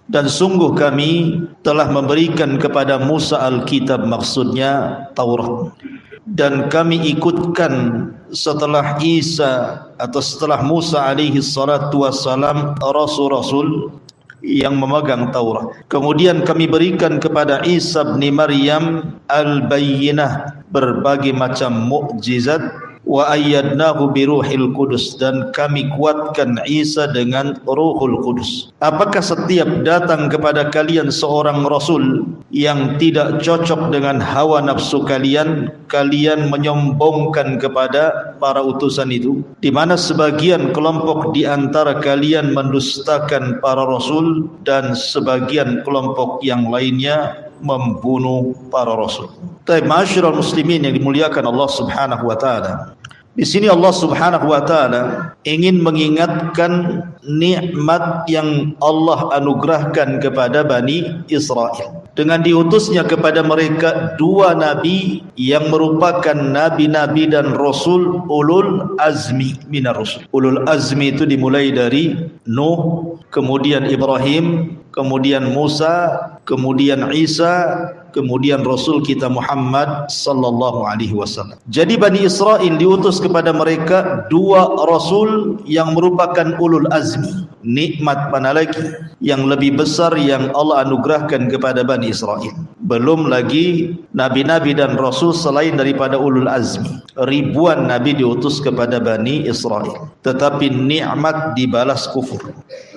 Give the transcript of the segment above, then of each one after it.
Dan sungguh kami telah memberikan kepada Musa Alkitab, maksudnya Taurat. Dan kami ikutkan setelah Isa atau setelah Musa alaihi salatu wassalam rasul-rasul yang memegang Taurat. Kemudian kami berikan kepada Isa bin Maryam al-bayyinah, berbagai macam mukjizat, wa ayyadnahu biruhil qudus, dan kami kuatkan Isa dengan Ruhul Qudus. Apakah setiap datang kepada kalian seorang rasul yang tidak cocok dengan hawa nafsu kalian, kalian menyombongkan kepada para utusan itu, di mana sebagian kelompok di antara kalian mendustakan para rasul dan sebagian kelompok yang lainnya membunuh para rasul. Ma'asyiral muslimin yang dimuliakan Allah Subhanahu wa taala. Di sini Allah Subhanahu wa taala ingin mengingatkan nikmat yang Allah anugerahkan kepada Bani Israel dengan diutusnya kepada mereka dua nabi yang merupakan nabi-nabi dan rasul ulul azmi minar rusul. Ulul azmi itu dimulai dari Nuh, kemudian Ibrahim, kemudian Musa, kemudian Isa, kemudian Rasul kita Muhammad sallallahu alaihi wasallam. Jadi Bani Israel diutus kepada mereka dua rasul yang merupakan ulul azmi. Nikmat mana lagi yang lebih besar yang Allah anugerahkan kepada Bani Israel? Belum lagi nabi-nabi dan rasul selain daripada ulul azmi. Ribuan nabi diutus kepada Bani Israel, tetapi nikmat dibalas kufur.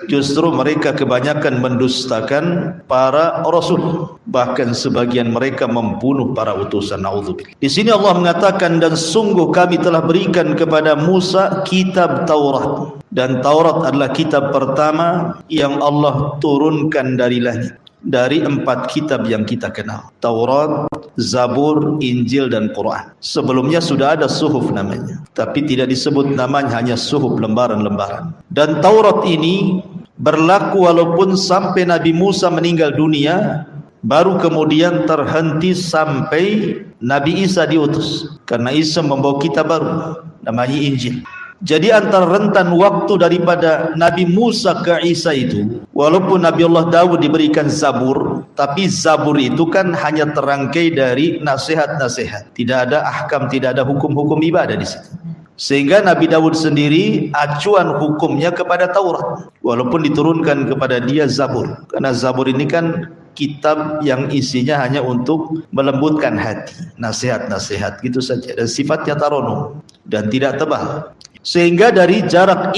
Justru mereka kebanyakan mendustakan para rasul, bahkan sebagian mereka membunuh para utusan. Naudzubillah. Di sini Allah mengatakan, dan sungguh kami telah berikan kepada Musa kitab Taurat, dan Taurat adalah kitab pertama yang Allah turunkan dari langit, dari 4 kitab yang kita kenal: Taurat, Zabur, Injil, dan Quran. Sebelumnya sudah ada suhuf namanya, tapi tidak disebut namanya, hanya suhuf, lembaran-lembaran. Dan Taurat ini berlaku walaupun sampai Nabi Musa meninggal dunia, baru kemudian terhenti sampai Nabi Isa diutus, karena Isa membawa kitab baru namanya Injil. Jadi antara rentan waktu daripada Nabi Musa ke Isa itu, walaupun Nabi Allah Daud diberikan Zabur, tapi Zabur itu kan hanya terangkai dari nasihat-nasihat, tidak ada ahkam, tidak ada hukum-hukum ibadah di situ. Sehingga Nabi Daud sendiri acuan hukumnya kepada Taurat, walaupun diturunkan kepada dia Zabur, karena Zabur ini kan kitab yang isinya hanya untuk melembutkan hati, nasihat-nasihat gitu saja, dan sifatnya taronum dan tidak tebal. Sehingga dari jarak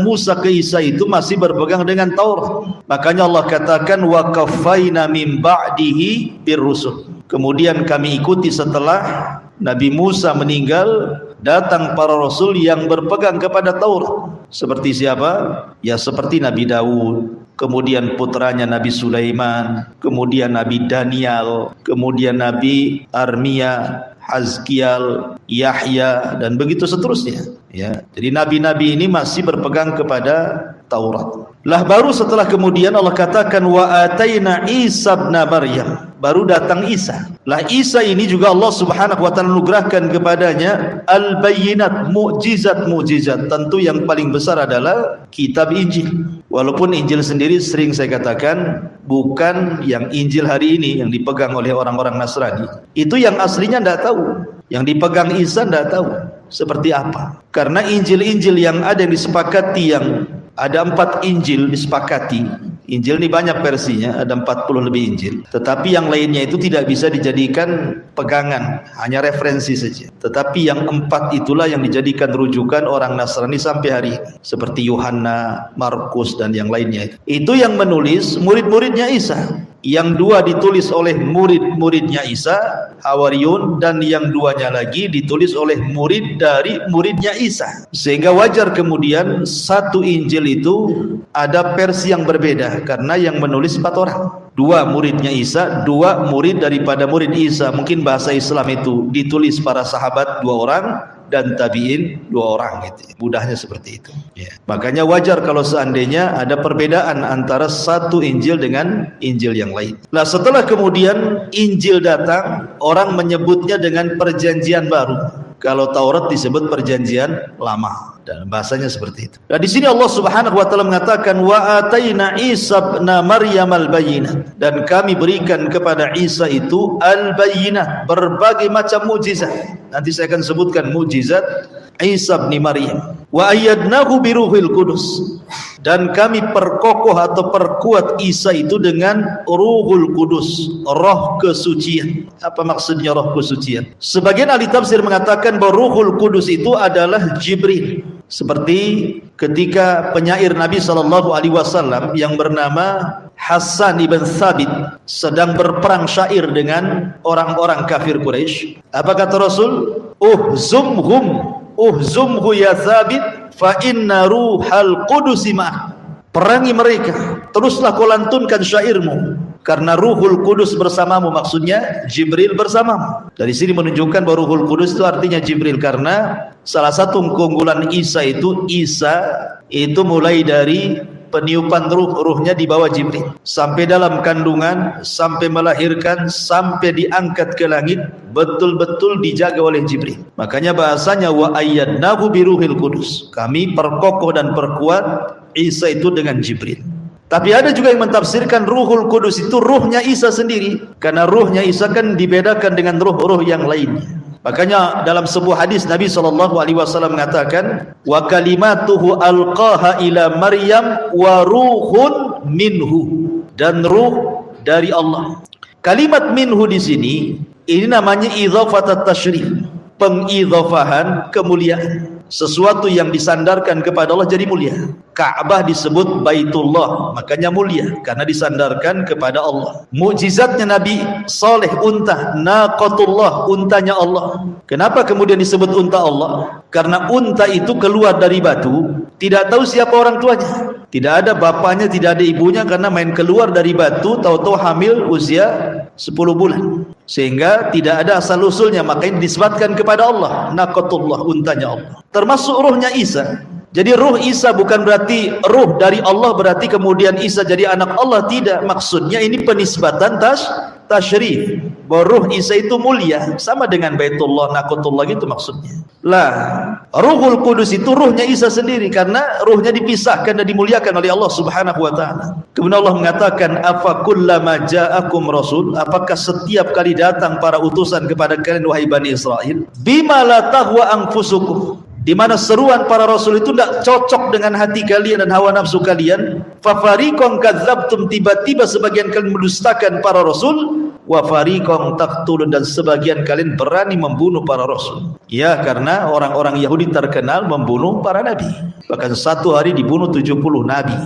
Musa ke Isa itu masih berpegang dengan Taurat. Makanya Allah katakan wa kafaina min ba'dihi birrusul. Kemudian kami ikuti setelah Nabi Musa meninggal, datang para rasul yang berpegang kepada Taurat. Seperti siapa? Ya seperti Nabi Daud, kemudian putranya Nabi Sulaiman, kemudian Nabi Daniel, kemudian Nabi Armia, Hazkiel, Yahya, dan begitu seterusnya. Ya, jadi nabi-nabi ini masih berpegang kepada Taurat. Lah baru setelah kemudian Allah katakan wa ataina Isa ibn Maryam, baru datang Isa. Lah Isa ini juga Allah Subhanahu wa taala anugerahkan kepadanya al-bayyinat, mukjizat-mukjizat. Tentu yang paling besar adalah kitab Injil. Walaupun Injil sendiri sering saya katakan bukan yang Injil hari ini yang dipegang oleh orang-orang Nasrani. Itu yang aslinya tidak tahu. Yang dipegang Isa tidak tahu seperti apa. Karena Injil-Injil yang ada yang disepakati, yang ada 4 Injil disepakati. Injil ini banyak versinya, ada 40 lebih Injil. Tetapi yang lainnya itu tidak bisa dijadikan pegangan, hanya referensi saja. Tetapi yang 4 itulah yang dijadikan rujukan orang Nasrani sampai hari ini. Seperti Yohanna, Markus, dan yang lainnya. Itu yang menulis murid-muridnya Isa. Yang 2 ditulis oleh murid-muridnya Isa, Hawariyun, dan yang 2-nya lagi ditulis oleh murid dari muridnya Isa. Sehingga wajar kemudian satu Injil itu ada versi yang berbeda, karena yang menulis 4 orang. 2 muridnya Isa, 2 murid daripada murid Isa. Mungkin bahasa Islam itu ditulis para sahabat 2 orang, dan tabi'in 2 orang gitu. Mudahnya seperti itu. Ya. Makanya wajar kalau seandainya ada perbedaan antara satu Injil dengan Injil yang lain. Nah, setelah kemudian Injil datang, orang menyebutnya dengan perjanjian baru. Kalau Taurat disebut perjanjian lama. Dan bahasanya seperti itu. Dan di sini Allah Subhanahu wa taala mengatakan wa ataina Isa ibn Maryam al-bayyinat, dan kami berikan kepada Isa itu al-bayyinat, berbagai macam mukjizat. Nanti saya akan sebutkan mukjizat Isa bin Maryam. Wa ayyadnahu biruhil qudus, dan kami perkokoh atau perkuat Isa itu dengan Ruhul Kudus, roh kesucian. Apa maksudnya roh kesucian? Sebagian ahli tafsir mengatakan bahwa Ruhul Kudus itu adalah Jibril. Seperti ketika penyair Nabi SAW yang bernama Hassan ibn Thabit sedang berperang syair dengan orang-orang kafir Quraisy. Apa kata Rasul? Uhzumhu ya Thabit fa inna ruhal qudusi ma'ah. Perangi mereka, teruslah kau lantunkan syairmu, karena Ruhul Kudus bersamamu. Maksudnya Jibril bersamamu. Dari sini menunjukkan bahwa Ruhul Kudus itu artinya Jibril, karena salah satu keunggulan Isa itu mulai dari peniupan ruhnya di bawah Jibril, sampai dalam kandungan, sampai melahirkan, sampai diangkat ke langit, betul-betul dijaga oleh Jibril. Makanya bahasanya wa ayyadnahu biruhil Kudus, kami perkokoh dan perkuat Isa itu dengan Jibril. Tapi ada juga yang mentafsirkan Ruhul Kudus itu ruhnya Isa sendiri, karena ruhnya Isa kan dibedakan dengan ruh-ruh yang lainnya. Makanya dalam sebuah hadis Nabi SAW mengatakan wa kalimatuhu alqaha ila Maryam wa ruhun minhu, dan ruh dari Allah. Kalimat minhu di sini ini namanya idzafatut tasyrif, pengidzafahan kemuliaan. Sesuatu yang disandarkan kepada Allah jadi mulia. Ka'bah disebut Baitullah, makanya mulia karena disandarkan kepada Allah. Mukjizatnya Nabi Saleh unta, naqatullah, untanya Allah. Kenapa kemudian disebut unta Allah? Karena unta itu keluar dari batu, tidak tahu siapa orang tuanya. Tidak ada bapaknya, tidak ada ibunya, karena main keluar dari batu, tahu-tahu hamil usia 10 bulan. Sehingga tidak ada asal usulnya, makanya disebutkan kepada Allah, naqatullah, untanya Allah. Termasuk ruhnya Isa. Jadi ruh Isa bukan berarti ruh dari Allah berarti kemudian Isa jadi anak Allah, tidak. Maksudnya ini penisbatan tasyrif, bahwa ruh Isa itu mulia, sama dengan Baitullah, naqatullah gitu maksudnya. Lah, Ruhul Kudus itu ruhnya Isa sendiri, karena ruhnya dipisahkan dan dimuliakan oleh Allah Subhanahu wa taala. Kemudian Allah mengatakan, afa kullama ja'akum rasul, apakah setiap kali datang para utusan kepada kalian wahai Bani Israel, bima la tahwa anfusukum, di mana seruan para rasul itu tidak cocok dengan hati kalian dan hawa nafsu kalian, fa fariqan kadzabtum, tiba-tiba sebagian kalian mendustakan para rasul, wa fariqan taqtulun, dan sebagian kalian berani membunuh para rasul. Ya, karena orang-orang Yahudi terkenal membunuh para nabi. Bahkan satu hari dibunuh 70 nabi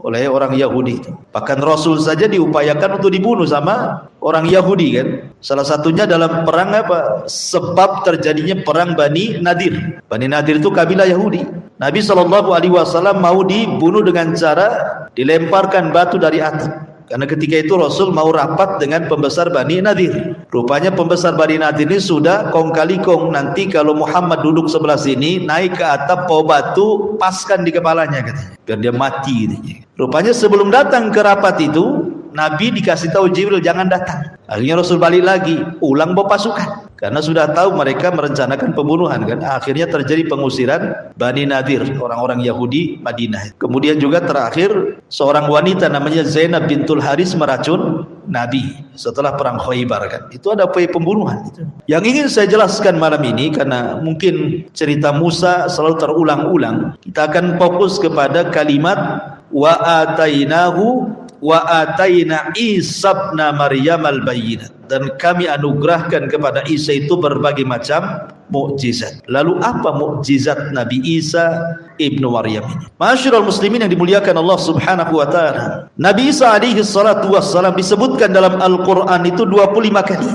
oleh orang Yahudi. Bahkan Rasul saja diupayakan untuk dibunuh sama orang Yahudi kan. Salah satunya dalam perang apa? Sebab terjadinya perang Bani Nadir. Bani Nadir itu kabilah Yahudi. Nabi SAW mau dibunuh dengan cara dilemparkan batu dari atap. Karena ketika itu Rasul mau rapat dengan pembesar Bani Nadir. Rupanya pembesar Bani Nadir ini sudah kong kali kong, nanti kalau Muhammad duduk sebelah sini, naik ke atap, bawa batu, paskan di kepalanya katanya, biar dia mati katanya. Rupanya sebelum datang ke rapat itu, Nabi dikasih tahu Jibril jangan datang. Akhirnya Rasul balik lagi, ulang bawa pasukan, karena sudah tahu mereka merencanakan pembunuhan kan. Akhirnya terjadi pengusiran Bani Nadir, orang-orang Yahudi Madinah. Kemudian juga terakhir seorang wanita namanya Zainab bintul Haris meracun Nabi setelah perang Khaybar kan. Itu ada pembunuhan itu. Yang ingin saya jelaskan malam ini, karena mungkin cerita Musa selalu terulang-ulang, kita akan fokus kepada kalimat wa atainahu wa ataina Isa ibn Maryam al-bayyinat, dan kami anugerahkan kepada Isa itu berbagai macam mukjizat. Lalu apa mukjizat Nabi Isa ibnu Maryam ini? Ma'asyiral muslimin yang dimuliakan Allah Subhanahu wa taala, Nabi Isa alaihi salatu wassalam disebutkan dalam Al-Qur'an itu 25 kali.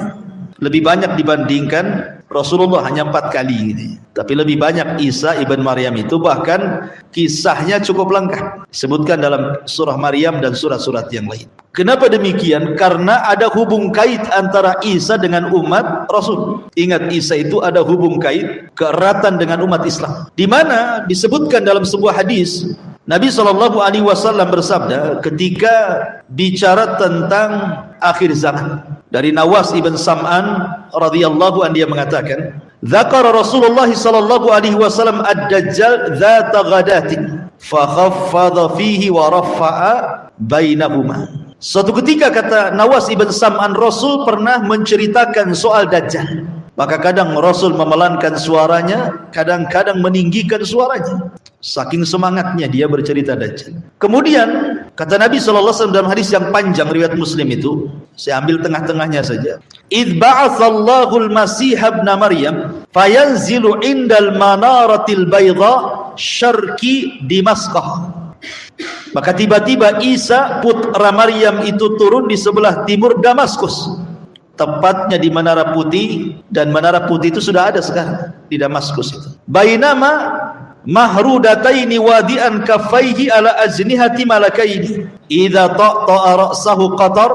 Lebih banyak dibandingkan Rasulullah, hanya 4 kali gitu. Tapi lebih banyak Isa ibn Maryam itu, bahkan kisahnya cukup lengkap disebutkan dalam surah Maryam dan surat-surat yang lain. Kenapa demikian? Karena ada hubung kait antara Isa dengan umat Rasul. Ingat, Isa itu ada hubung kait keeratan dengan umat Islam, di mana disebutkan dalam sebuah hadis Nabi SAW bersabda ketika bicara tentang akhir zaman. Dari Nawas ibn Sam'an radhiyallahu anhu, dia mengatakan, Dzakara Rasulullah sallallahu alaihi wasallam ad-dajjal dzata ghadatin fa khaffadha fihi wa rafa'a bainahuma. Suatu ketika, kata Nawas ibn Sam'an, Rasul pernah menceritakan soal Dajjal. Maka kadang Rasul memelankan suaranya, kadang-kadang meninggikan suaranya. Saking semangatnya dia bercerita Dajjal. Kemudian kata Nabi SAW dalam hadis yang panjang riwayat Muslim itu, saya ambil tengah-tengahnya saja. Idh ba'athallahu al-Masih ibn Maryam fayanzilu indal manaratil bayda syarqi Dimaskah. Maka tiba-tiba Isa putra Maryam itu turun di sebelah timur Damaskus, tepatnya di Menara Putih, dan Menara Putih itu sudah ada sekarang di Damaskus itu. Bainama mahrudataini wadi'an kaffaihi ala ajnihati malakaini idza ta'ta'a ra'sahu qatar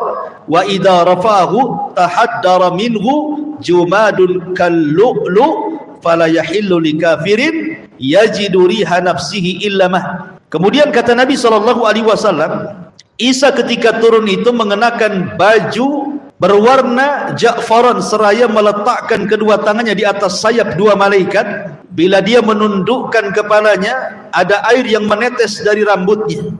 wa idza rafa'ahu tahaddara minhu jumadun kallu'lu fala yahillu likafirin yajidu riha nafsihi illa mah. Kemudian kata Nabi SAW, Isa ketika turun itu mengenakan baju berwarna ja'faran seraya meletakkan kedua tangannya di atas sayap dua malaikat. Bila dia menundukkan kepalanya, ada air yang menetes dari rambutnya,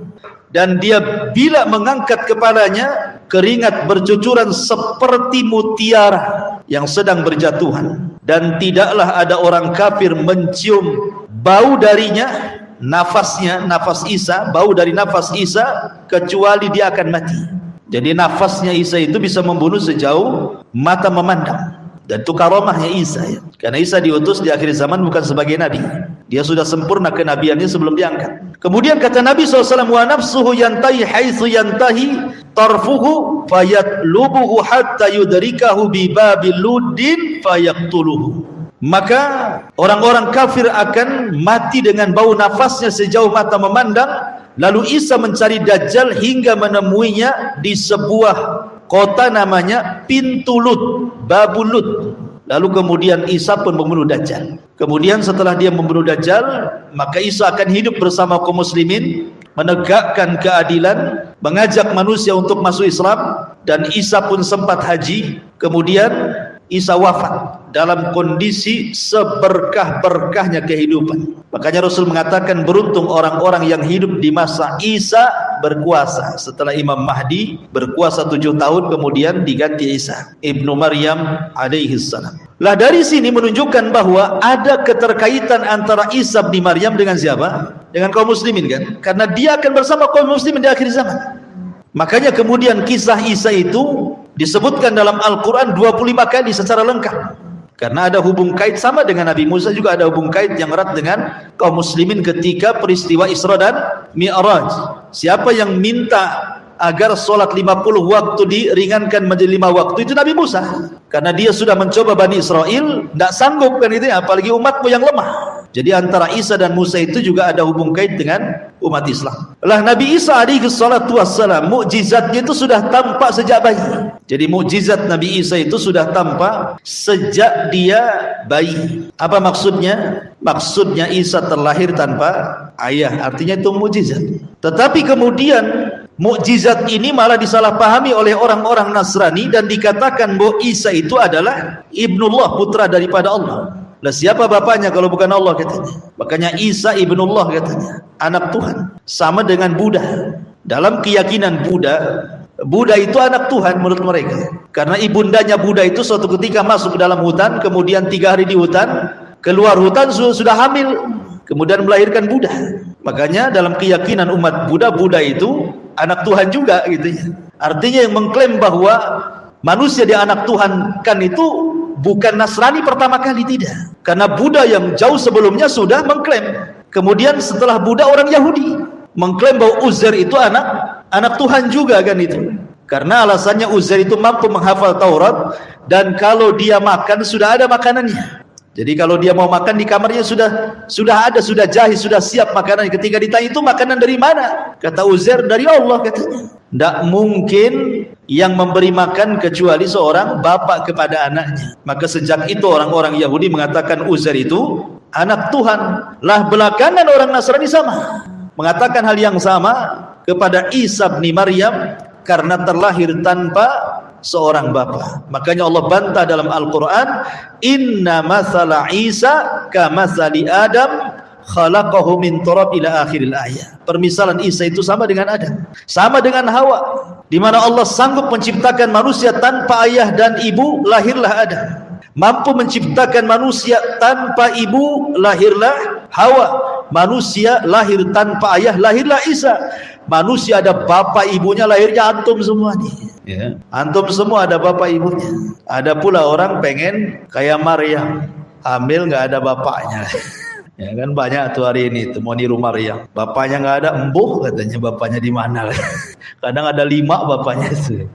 dan dia bila mengangkat kepalanya, keringat bercucuran seperti mutiara yang sedang berjatuhan. Dan tidaklah ada orang kafir mencium bau darinya, nafas Isa, bau dari nafas Isa, kecuali dia akan mati. Jadi nafasnya Isa itu bisa membunuh sejauh mata memandang. Dan itu karomahnya Isa ya. Karena Isa diutus di akhir zaman bukan sebagai nabi. Dia sudah sempurna kenabiannya sebelum diangkat. Kemudian kata Nabi SAW, wa nafsuhu yantahi haitsu yantahi tarfuhu fayatlubuhu hatta yudrikahu bi babil luddin fayaqtuluhu. Maka orang-orang kafir akan mati dengan bau nafasnya sejauh mata memandang. Lalu Isa mencari Dajjal hingga menemuinya di sebuah kota namanya Pintu Lut, Babul Lut. Lalu kemudian Isa pun membunuh Dajjal. Kemudian setelah dia membunuh Dajjal, maka Isa akan hidup bersama kaum muslimin, menegakkan keadilan, mengajak manusia untuk masuk Islam. Dan Isa pun sempat haji. Kemudian Isa wafat dalam kondisi seberkah-berkahnya kehidupan. Makanya Rasul mengatakan, beruntung orang-orang yang hidup di masa Isa berkuasa. Setelah Imam Mahdi berkuasa 7 tahun, kemudian diganti Isa ibnu Maryam alaihi salam. Lah dari sini menunjukkan bahwa ada keterkaitan antara Isa bin Maryam dengan siapa? Dengan kaum muslimin kan? Karena dia akan bersama kaum muslimin di akhir zaman. Makanya kemudian kisah Isa itu disebutkan dalam Al-Quran 25 kali secara lengkap. Karena ada hubung kait, sama dengan Nabi Musa juga ada hubung kait yang erat dengan kaum muslimin ketika peristiwa Isra dan Mi'raj. Siapa yang minta agar solat 50 waktu diringankan menjadi 5 waktu, itu Nabi Musa. Karena dia sudah mencoba Bani Israel, tidak sanggup kan itu ya, apalagi umatmu yang lemah. Jadi antara Isa dan Musa itu juga ada hubung kait dengan umat Islam. Lah Nabi Isa alaihi salatu wassalam, mukjizatnya itu sudah tampak sejak bayi. Jadi mukjizat Nabi Isa itu sudah tampak sejak dia bayi. Apa maksudnya? Maksudnya Isa terlahir tanpa ayah, artinya itu mukjizat. Tetapi kemudian mukjizat ini malah disalahpahami oleh orang-orang Nasrani dan dikatakan bahwa Isa itu adalah ibnullah, putra daripada Allah. Lah siapa bapaknya kalau bukan Allah katanya? Makanya Isa ibnullah katanya, anak Tuhan. Sama dengan Buddha. Dalam keyakinan Buddha itu anak Tuhan menurut mereka. Karena ibundanya Buddha itu suatu ketika masuk ke dalam hutan, kemudian 3 hari di hutan, keluar hutan sudah hamil, kemudian melahirkan Buddha. Makanya dalam keyakinan umat Buddha itu anak Tuhan juga gitu ya. Artinya yang mengklaim bahwa manusia dia anak Tuhan kan itu bukan Nasrani pertama kali, tidak. Karena Buddha yang jauh sebelumnya sudah mengklaim. Kemudian setelah Buddha orang Yahudi mengklaim bahwa Uzair itu anak Tuhan juga kan itu. Karena alasannya Uzair itu mampu menghafal Taurat, dan kalau dia makan sudah ada makanannya. Jadi kalau dia mau makan di kamarnya sudah ada, sudah jahit, sudah siap makanan. Ketika ditanya itu makanan dari mana? Kata Uzair, dari Allah katanya. Tidak mungkin yang memberi makan kecuali seorang bapak kepada anaknya. Maka sejak itu orang-orang Yahudi mengatakan Uzair itu anak Tuhan. Lah belakangan orang Nasrani sama mengatakan hal yang sama kepada Isa bin Maryam, karena terlahir tanpa seorang bapa. Makanya Allah bantah dalam Al-Quran, inna mathala Isa kamathali Adam khalaqahu min turab ila akhiril ayat. Permisalan Isa itu sama dengan Adam, sama dengan Hawa, di mana Allah sanggup menciptakan manusia tanpa ayah dan ibu, lahirlah Adam. Mampu menciptakan manusia tanpa ibu, lahirlah Hawa. Manusia lahir tanpa ayah, lahirlah Isa. Manusia ada bapak ibunya, lahirnya antum semua nih. Ya. Antum semua ada bapak ibunya. Ada pula orang pengen kayak Maryam, hamil nggak ada bapaknya. Ya kan banyak tuh hari ini tuh mau niru Maryam. Bapaknya nggak ada, embuh katanya bapaknya di mana. Kadang ada 5 bapaknya itu.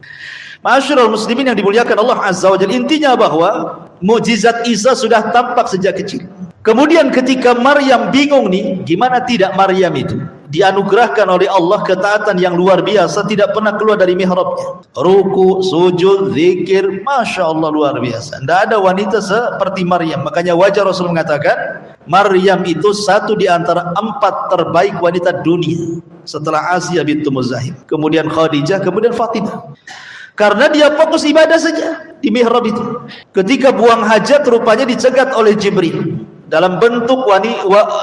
Ma'asyiral muslimin yang dimuliakan Allah Azza wa Jalla, intinya bahwa mukjizat Isa sudah tampak sejak kecil. Kemudian ketika Maryam bingung nih, gimana tidak Maryam itu dianugerahkan oleh Allah ketaatan yang luar biasa, tidak pernah keluar dari mihrabnya. Ruku, sujud, zikir, Masya Allah luar biasa. Tidak ada wanita seperti Maryam. Makanya wajar Rasul mengatakan, Maryam itu satu di antara 4 terbaik wanita dunia. Setelah Asiyah bintu Muzahim, kemudian Khadijah, kemudian Fatimah. Karena dia fokus ibadah saja di mihrab itu. Ketika buang hajat rupanya dicegat oleh Jibril dalam bentuk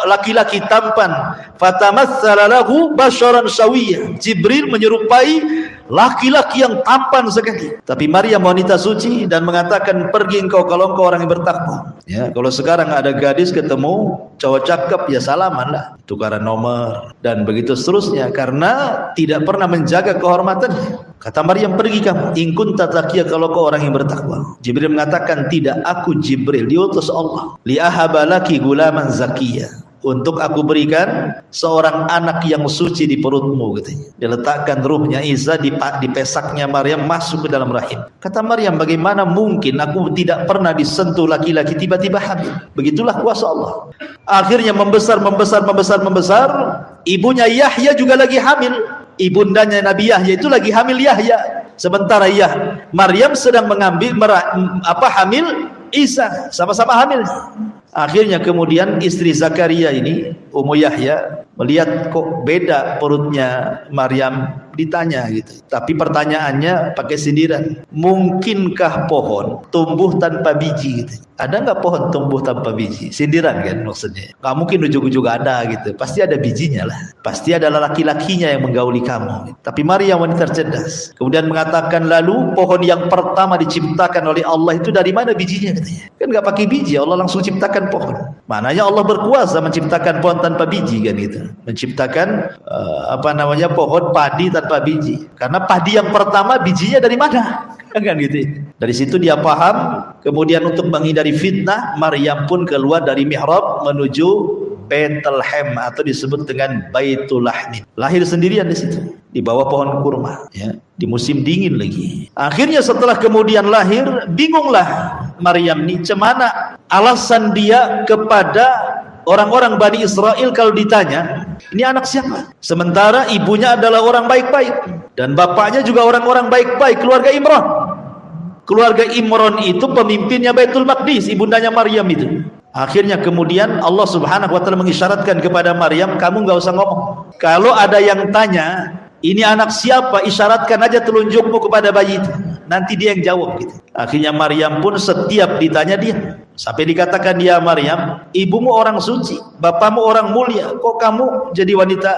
laki-laki tampan. Fatamatsala lahu basharan sawiyya. Jibril menyerupai laki-laki yang tampan sekali. Tapi Maryam wanita suci dan mengatakan, pergi engkau kalau engkau orang yang bertakwa. Ya, kalau sekarang ada gadis ketemu cowok cakep, ya salaman lah, tukaran nomor dan begitu seterusnya, karena tidak pernah menjaga kehormatannya. Kata Maryam, pergi kamu, in kunta taqiyya, kalau kau orang yang bertakwa. Jibril mengatakan, tidak, aku Jibril diutus Allah li ahabalaki gulaman zakiyya, untuk aku berikan seorang anak yang suci di perutmu, katanya. Diletakkan ruhnya Isa di pesaknya Maryam, masuk ke dalam rahim. Kata Maryam, bagaimana mungkin, aku tidak pernah disentuh laki-laki, tiba-tiba hamil. Begitulah kuasa Allah. Akhirnya membesar. Ibunya Yahya juga lagi hamil. Ibundanya Nabi Yahya itu lagi hamil Yahya. Sementara Maryam sedang hamil Isa, sama-sama hamil. Akhirnya kemudian istri Zakaria ini, Ummu Yahya, melihat kok beda perutnya Maryam, ditanya gitu. Tapi pertanyaannya pakai sindiran. Mungkinkah pohon tumbuh tanpa biji gitu? Ada nggak pohon tumbuh tanpa biji? Sindiran kan maksudnya. Nggak mungkin ujung-ujung ada gitu. Pasti ada bijinya lah. Pasti ada laki-lakinya yang menggauli kamu. Tapi Maryam wanita cerdas. Kemudian mengatakan, lalu pohon yang pertama diciptakan oleh Allah itu dari mana bijinya, katanya. Kan nggak pakai biji, Allah langsung ciptakan pohon. Mananya Allah berkuasa menciptakan pohon tanpa biji kan gitu. Menciptakan pohon padi tanpa biji. Karena padi yang pertama bijinya dari mana? Kan gitu. Dari situ dia paham. Kemudian untuk menghindari fitnah, Maryam pun keluar dari mihrab menuju Bethlehem atau disebut dengan Baitul Lahmi. Lahir sendirian di situ, di bawah pohon kurma, ya, di musim dingin lagi. Akhirnya setelah kemudian lahir, bingunglah Maryam ini, cemana alasan dia kepada orang-orang Bani Israel kalau ditanya, ini anak siapa? Sementara ibunya adalah orang baik-baik dan bapaknya juga orang-orang baik-baik, keluarga Imran. Keluarga Imran itu pemimpinnya Baitul Maqdis, ibundanya Maryam itu. Akhirnya kemudian Allah Subhanahu wa taala mengisyaratkan kepada Maryam, kamu enggak usah ngomong. Kalau ada yang tanya, ini anak siapa? Isyaratkan aja telunjukmu kepada bayi itu. Nanti dia yang jawab gitu. Akhirnya Maryam pun setiap ditanya dia. Sampai dikatakan, dia Maryam, ibumu orang suci, bapamu orang mulia, kok kamu jadi wanita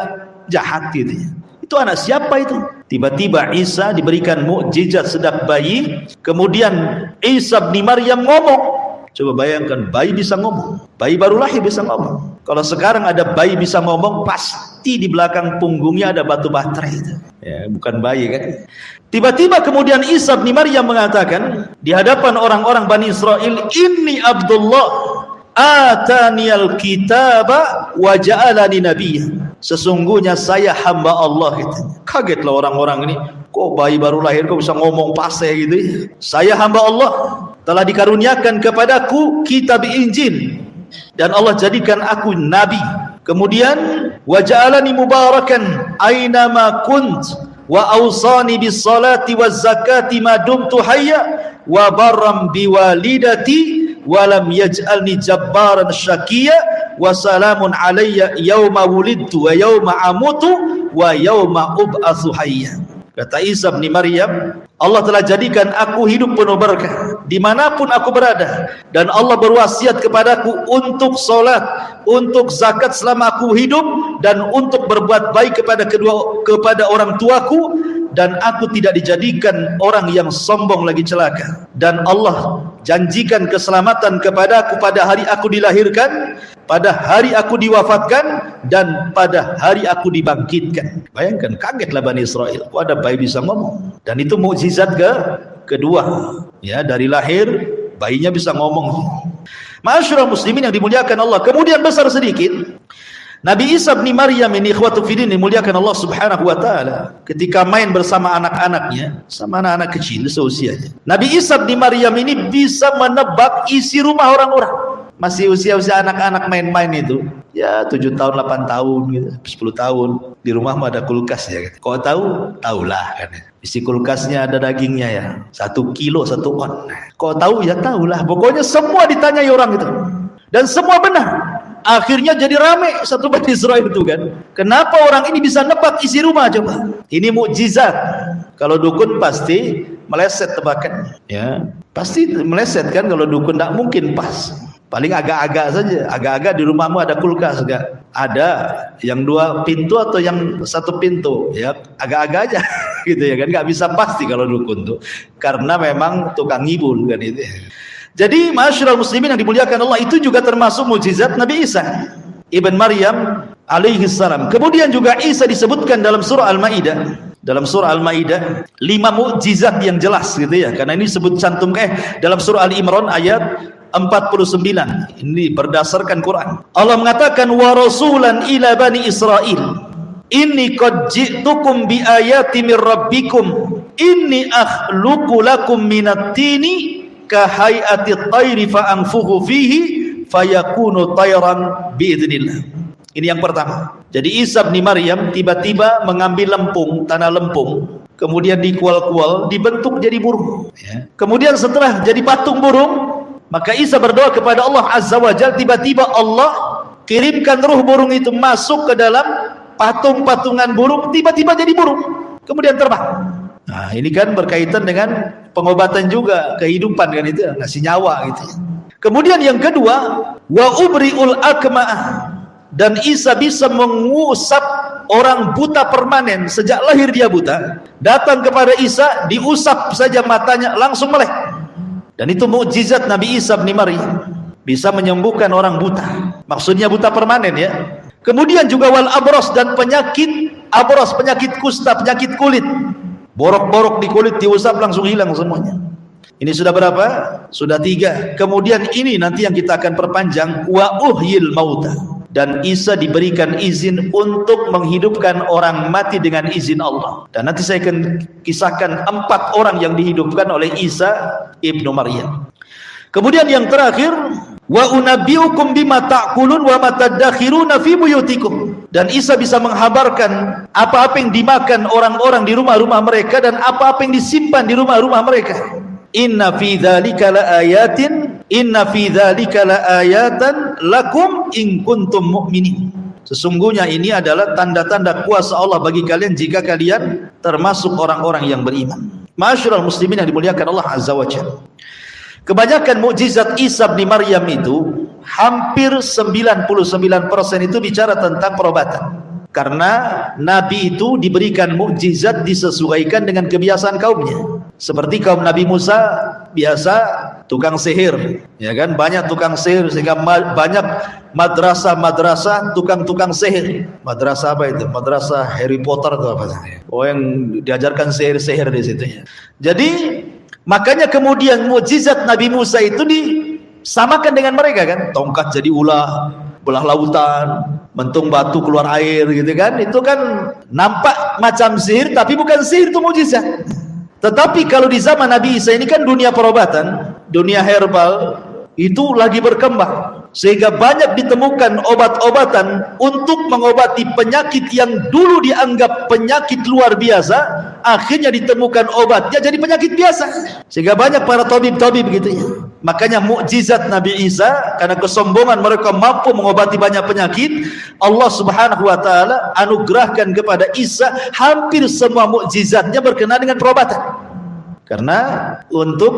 jahat gitu ya. Itu anak siapa itu? Tiba-tiba Isa diberikan mukjizat sedang bayi. Kemudian Isa bin Maryam ngomong. Coba bayangkan, bayi bisa ngomong. Bayi baru lahir bisa ngomong. Kalau sekarang ada bayi bisa ngomong, pasti di belakang punggungnya ada batu baterai itu. Ya, bukan bayi kan. Tiba-tiba kemudian Isa bin Maryam mengatakan di hadapan orang-orang Bani Israel, "Inni Abdullah, ataniyal kitaba wa ja'alani nabiyya." Sesungguhnya saya hamba Allah, katanya. Kagetlah orang-orang ini, kok bayi baru lahir kok bisa ngomong fase gitu ya. Saya hamba Allah, telah dikaruniakan kepadaku kitab Injil dan Allah jadikan aku nabi. Kemudian wa ja'alani mubarakan aina ma kunt wa awsani bis salati waz zakati ma dumtu hayya wa barram biwalidati wa lam yaj'alni jabbaran syaqiyya wa salamun alayya yauma wulidtu wa yauma amutu wa yauma ub'atsu hayya. Kata Isa bin Maryam, Allah telah jadikan aku hidup penuh berkah dimanapun aku berada, dan Allah berwasiat kepadaku untuk solat, untuk zakat selama aku hidup, dan untuk berbuat baik kepada orang tuaku, dan aku tidak dijadikan orang yang sombong lagi celaka. Dan Allah janjikan keselamatan kepadaku pada hari aku dilahirkan, pada hari aku diwafatkan, dan pada hari aku dibangkitkan. Bayangkan, kagetlah Bani Israel, kok ada bayi bisa ngomong. Dan itu mukjizat kedua, ya, dari lahir bayinya bisa ngomong. Ma'asyiral muslimin yang dimuliakan Allah. Kemudian besar sedikit, Nabi Isa bin Maryam ini, ikhwatu fiddin, dimuliakan Allah subhanahu wa ta'ala, ketika main bersama anak-anaknya, sama anak-anak kecil seusianya, Nabi Isa bin Maryam ini bisa menebak isi rumah orang-orang. Masih usia-usia anak-anak main-main itu, ya 7 tahun, 8 tahun gitu, 10 tahun, di rumah ada kulkas ya. Kau tahu? Tahulah kan. Isi kulkasnya ada dagingnya ya, 1 kilo 1 on. Kau tahu? Ya tahulah. Pokoknya semua ditanyai orang itu, dan semua benar. Akhirnya jadi rame satu Bani Israel itu kan. Kenapa orang ini bisa nebak isi rumah coba? Ini mukjizat. Kalau dukun pasti meleset tebakannya, ya. Pasti meleset kan, kalau dukun tidak mungkin pas. Paling agak-agak saja. Agak-agak di rumahmu ada kulkas enggak? Ada yang 2 pintu atau yang 1 pintu, ya agak-agak aja gitu ya kan, nggak bisa pasti kalau dukun tuh, karena memang tukang ngibul kan itu. Jadi ma'asyiral muslimin yang dimuliakan Allah, itu juga termasuk mukjizat Nabi Isa ibn Maryam alaihi salam. Kemudian juga Isa disebutkan dalam surah Al-Maidah. Dalam surah Al-Maidah 5 mukjizat yang jelas gitu ya. Karena ini disebut cantum dalam surah Al-Imran ayat 49. Ini berdasarkan Quran. Allah mengatakan, wa rasulan ila bani Israil, inni qad ji'tukum bi ayati mir rabbikum, inni akhluqu lakum minat tini ka hay'ati tayri fa anfukhu fihi fayakunu tayran biidznillah. Ini yang pertama. Jadi Isa bin Maryam tiba-tiba mengambil lempung, tanah lempung, kemudian dikual-kual, dibentuk jadi burung, ya. Kemudian setelah jadi patung burung, maka Isa berdoa kepada Allah Azza wa Jalla, tiba-tiba Allah kirimkan ruh burung itu masuk ke dalam patung-patungan burung, tiba-tiba jadi burung, kemudian terbang. Nah, ini kan berkaitan dengan pengobatan juga, kehidupan kan itu, ngasih nyawa gitu. Kemudian yang kedua, wa ubri'ul akma'ah, dan Isa bisa mengusap orang buta permanen, sejak lahir dia buta, datang kepada Isa, diusap saja matanya langsung melek. Dan itu mukjizat Nabi Isa bin Maryam, bisa menyembuhkan orang buta, maksudnya buta permanen ya. Kemudian juga wal abros, dan penyakit abros, penyakit kusta, penyakit kulit, borok-borok di kulit diusap langsung hilang semuanya. Ini sudah berapa? Sudah 3. Kemudian ini nanti yang kita akan perpanjang, wa uhyil mauta, dan Isa diberikan izin untuk menghidupkan orang mati dengan izin Allah. Dan nanti saya akan kisahkan 4 orang yang dihidupkan oleh Isa ibnu Maryam. Kemudian yang terakhir, wa unabbiukum bima ta'kulun wa ma tadakhiruna fi buyutikum, dan Isa bisa menghabarkan apa-apa yang dimakan orang-orang di rumah-rumah mereka dan apa-apa yang disimpan di rumah-rumah mereka. Inna fi dzalika laayatin, inna fi dzalika laayatan lakum in kuntum mu'minin. Sesungguhnya ini adalah tanda-tanda kuasa Allah bagi kalian jika kalian termasuk orang-orang yang beriman. Ma'asyiral muslimin yang dimuliakan Allah Azza wa Jalla. Kebanyakan mukjizat Isa bin Maryam itu, hampir 99% itu bicara tentang perobatan. Karena Nabi itu diberikan mukjizat disesuaikan dengan kebiasaan kaumnya. Seperti kaum Nabi Musa biasa tukang sihir, ya kan? Banyak tukang sihir sehingga banyak madrasah tukang-tukang sihir. Madrasah apa itu? Madrasah Harry Potter atau apa? Oh, yang diajarkan sihir-sihir di situ ya. Jadi makanya kemudian mukjizat Nabi Musa itu disamakan dengan mereka kan? Tongkat jadi ular, belah lautan, mentung batu keluar air gitu kan. Itu kan nampak macam sihir tapi bukan sihir, itu mukjizat. Tetapi kalau di zaman Nabi Isa ini kan dunia perobatan, dunia herbal itu lagi berkembang, sehingga banyak ditemukan obat-obatan untuk mengobati penyakit yang dulu dianggap penyakit luar biasa, akhirnya ditemukan obatnya jadi penyakit biasa. Sehingga banyak para tabib-tabib gitu ya, Makanya mukjizat Nabi Isa, karena kesombongan mereka mampu mengobati banyak penyakit, Allah Subhanahu wa taala anugerahkan kepada Isa hampir semua mukjizatnya berkenaan dengan perobatan. Karena untuk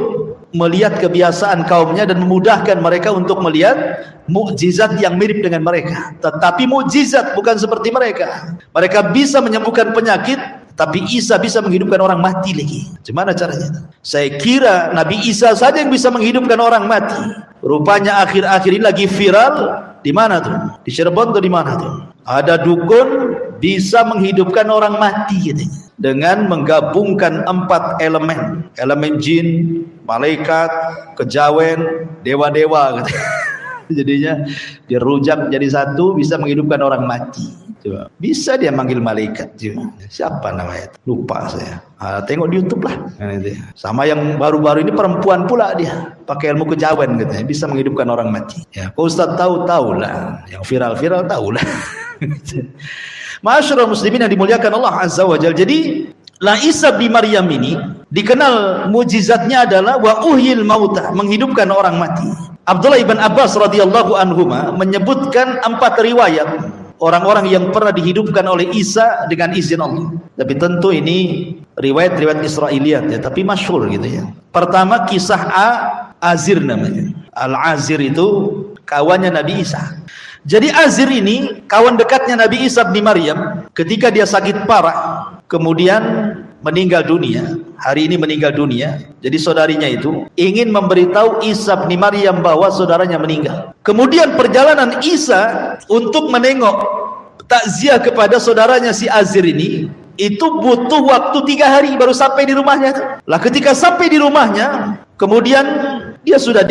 melihat kebiasaan kaumnya dan memudahkan mereka untuk melihat mukjizat yang mirip dengan mereka. Tetapi mukjizat bukan seperti mereka. Mereka bisa menyembuhkan penyakit, tapi Isa bisa menghidupkan orang mati lagi. Gimana caranya? Saya kira Nabi Isa saja yang bisa menghidupkan orang mati. Rupanya akhir-akhir ini lagi viral. Di mana tuh? Di Cirebon atau di mana tuh? Ada dukun bisa menghidupkan orang mati katanya, dengan menggabungkan 4 elemen. Elemen jin, malaikat, kejawen, dewa-dewa katanya. Jadinya dirujak jadi satu, bisa menghidupkan orang mati. Coba. Bisa dia manggil malaikat juga. Siapa namanya? Lupa saya. Tengok di YouTube lah. Sama yang baru-baru ini perempuan pula dia, pakai ilmu kejawen katanya, bisa menghidupkan orang mati. Ya, Pak Ustaz tahu lah. Yang viral-viral tahu lah. Ma'asyiral muslimin yang dimuliakan Allah Azza wa Jalla. Jadi Isa bin Maryam ini dikenal mujizatnya adalah wa uhyil mauta, menghidupkan orang mati. Abdullah ibn Abbas radhiyallahu anhuma menyebutkan 4 riwayat orang-orang yang pernah dihidupkan oleh Isa dengan izin Allah. Tapi tentu ini riwayat-riwayat Israiliyat ya, tapi masyhur gitu ya. Pertama kisah Azir namanya. Al-Azir itu kawannya Nabi Isa. Jadi Azir ini kawan dekatnya Nabi Isa bin Maryam. Ketika dia sakit parah, kemudian meninggal dunia, hari ini meninggal dunia. Jadi saudarinya itu ingin memberitahu Isa bin Maryam bahwa saudaranya meninggal. Kemudian perjalanan Isa untuk menengok takziah kepada saudaranya si Azir ini, itu butuh waktu 3 hari baru sampai di rumahnya. Lah ketika sampai di rumahnya, kemudian dia sudah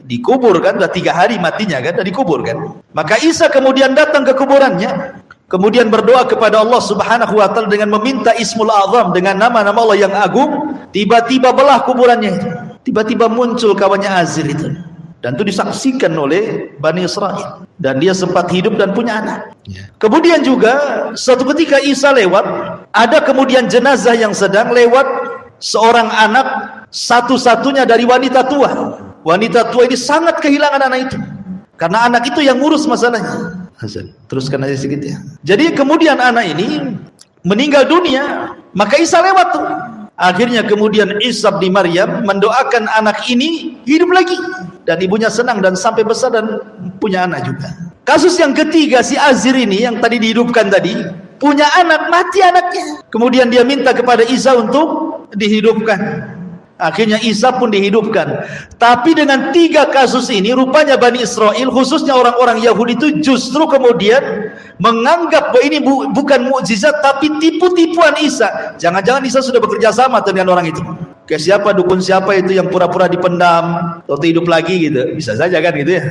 dikubur kan, sudah 3 hari matinya kan, sudah dikubur kan. Maka Isa kemudian datang ke kuburannya, kemudian berdoa kepada Allah Subhanahu wa taala dengan meminta Ismul Azam, dengan nama-nama Allah yang agung. Tiba-tiba belah kuburannya itu. Tiba-tiba muncul kawannya Azir itu. Dan itu disaksikan oleh Bani Israel. Dan dia sempat hidup dan punya anak. Kemudian juga suatu ketika Isa lewat, ada kemudian jenazah yang sedang lewat, seorang anak satu-satunya dari wanita tua. Wanita tua ini sangat kehilangan anak itu, karena anak itu yang ngurus masalahnya. Hasan, teruskan aja sedikit ya. Jadi kemudian anak ini meninggal dunia, maka Isa lewat tuh. Akhirnya kemudian Isa bin Maryam mendoakan anak ini hidup lagi, dan ibunya senang dan sampai besar dan punya anak juga. Kasus yang ketiga, si Azir ini yang tadi dihidupkan tadi, punya anak, mati anaknya. Kemudian dia minta kepada Isa untuk dihidupkan. Akhirnya Isa pun dihidupkan. Tapi dengan 3 kasus ini, rupanya Bani Israel, khususnya orang-orang Yahudi itu justru kemudian menganggap bahwa ini bukan mukjizat, tapi tipu-tipuan Isa. Jangan-jangan Isa sudah bekerja sama dengan orang itu. Kayak siapa, dukun siapa itu yang pura-pura dipendam, atau hidup lagi gitu. Bisa saja kan gitu ya.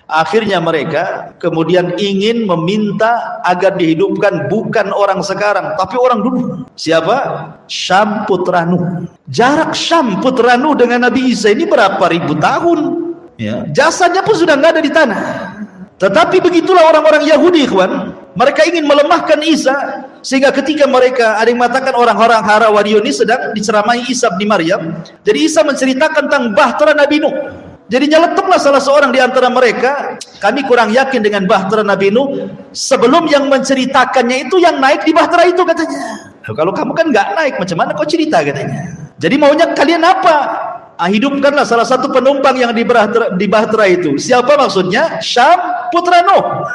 Akhirnya mereka kemudian ingin meminta agar dihidupkan bukan orang sekarang, tapi orang dulu. Siapa? Syam putra Nuh. Jarak Syam putra Nuh dengan Nabi Isa ini berapa ribu tahun ya. Jasadnya pun sudah nggak ada di tanah. Tetapi begitulah orang-orang Yahudi, ikhwan. Mereka ingin melemahkan Isa, sehingga ketika mereka, ada yang mengatakan orang-orang Harawarion ini sedang diceramai Isa bin Maryam. Jadi Isa menceritakan tentang bahtera Nabi Nuh. Jadi nyeletuklah salah seorang di antara mereka, kami kurang yakin dengan bahtera Nabi Nuh, sebelum yang menceritakannya itu yang naik di bahtera itu katanya. Kalau kamu kan nggak naik, macam mana kau cerita katanya. Jadi maunya kalian apa? Hidupkanlah salah satu penumpang yang di bahtera itu. Siapa maksudnya? Syam putra Nuh.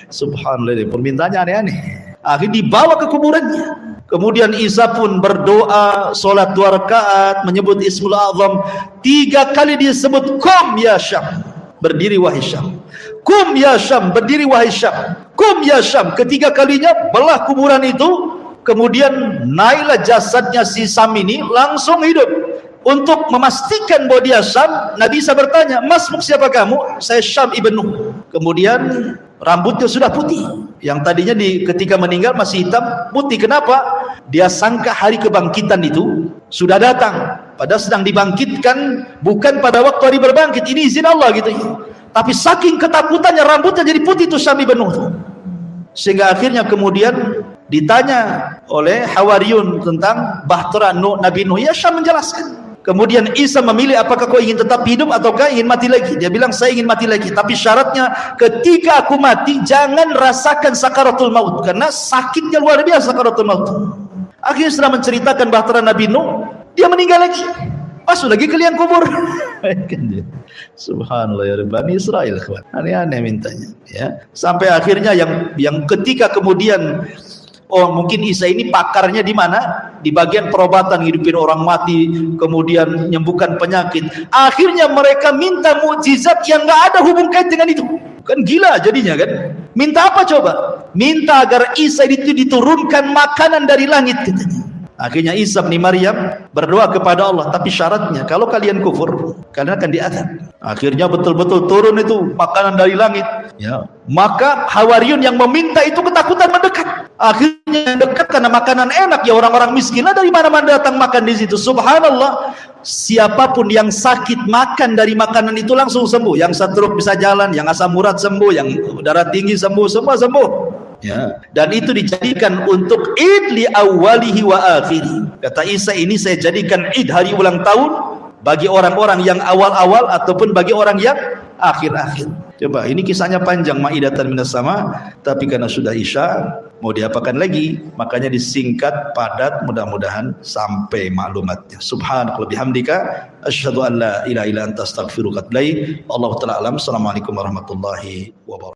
Subhanallah, permintaannya aneh-aneh. Akhirnya dibawa ke kuburannya. Kemudian Isa pun berdoa, sholat 2 rakaat, menyebut Ismul Azam. 3 kali disebut, kum ya Syam, berdiri wahai Syam. Kum ya Syam, berdiri wahai Syam. Kum ya Syam. Ketiga kalinya belah kuburan itu. Kemudian naiklah jasadnya si Syam ini, langsung hidup. Untuk memastikan bahwa dia Syam, Nabi Isa bertanya, Masmuk siapa kamu? Saya Syam ibn Nuh. Kemudian rambutnya sudah putih. Yang tadinya ketika meninggal masih hitam, putih. Kenapa? Dia sangka hari kebangkitan itu sudah datang. Padahal sedang dibangkitkan, bukan pada waktu hari berbangkit. Ini izin Allah gitu. Tapi saking ketakutannya, rambutnya jadi putih itu Syam ibn Nuh. Sehingga akhirnya kemudian ditanya oleh Hawariyun tentang bahtera Nabi Nuh. Ya, Syam menjelaskan. Kemudian Isa memilih apakah kau ingin tetap hidup ataukah ingin mati lagi. Dia bilang saya ingin mati lagi, tapi syaratnya ketika aku mati jangan rasakan sakaratul maut, karena sakitnya luar biasa sakaratul maut. Akhirnya setelah menceritakan bahtera Nabi Nuh, dia meninggal lagi, masuk lagi ke liang kubur. Subhanallah ya Bani Israel, aneh-aneh mintanya ya. Sampai akhirnya yang ketika kemudian mungkin Isa ini pakarnya di mana? Di bagian perobatan, hidupin orang mati, kemudian menyembuhkan penyakit. Akhirnya mereka minta mukjizat yang nggak ada hubung kait dengan itu. Kan gila jadinya kan? Minta apa coba? Minta agar Isa itu diturunkan makanan dari langit katanya. Akhirnya Isa bin Maryam berdoa kepada Allah, tapi syaratnya kalau kalian kufur, kalian akan diazab. Akhirnya betul-betul turun itu makanan dari langit. Ya. Maka Hawariyun yang meminta itu ketakutan mendekat. Akhirnya dekat karena makanan enak, ya orang-orang miskin lah dari mana-mana datang makan di situ. Subhanallah, siapapun yang sakit makan dari makanan itu langsung sembuh. Yang stroke bisa jalan, yang asam urat sembuh, yang darah tinggi sembuh, semua sembuh. Ya, dan itu dijadikan untuk id li awalihi wa akhiri. Kata Isa, ini saya jadikan id, hari ulang tahun bagi orang-orang yang awal-awal ataupun bagi orang yang akhir-akhir. Coba, ini kisahnya panjang, Maidatan minas sama, tapi karena sudah Isya mau diapakan lagi, makanya disingkat, padat, mudah-mudahan sampai maklumatnya. Subhanallah bihamdika asyhadu an la ilaha illa anta astaghfiruka wa atubu ilaik. Allahu ta'ala alam. Assalamualaikum warahmatullahi wabarakatuh.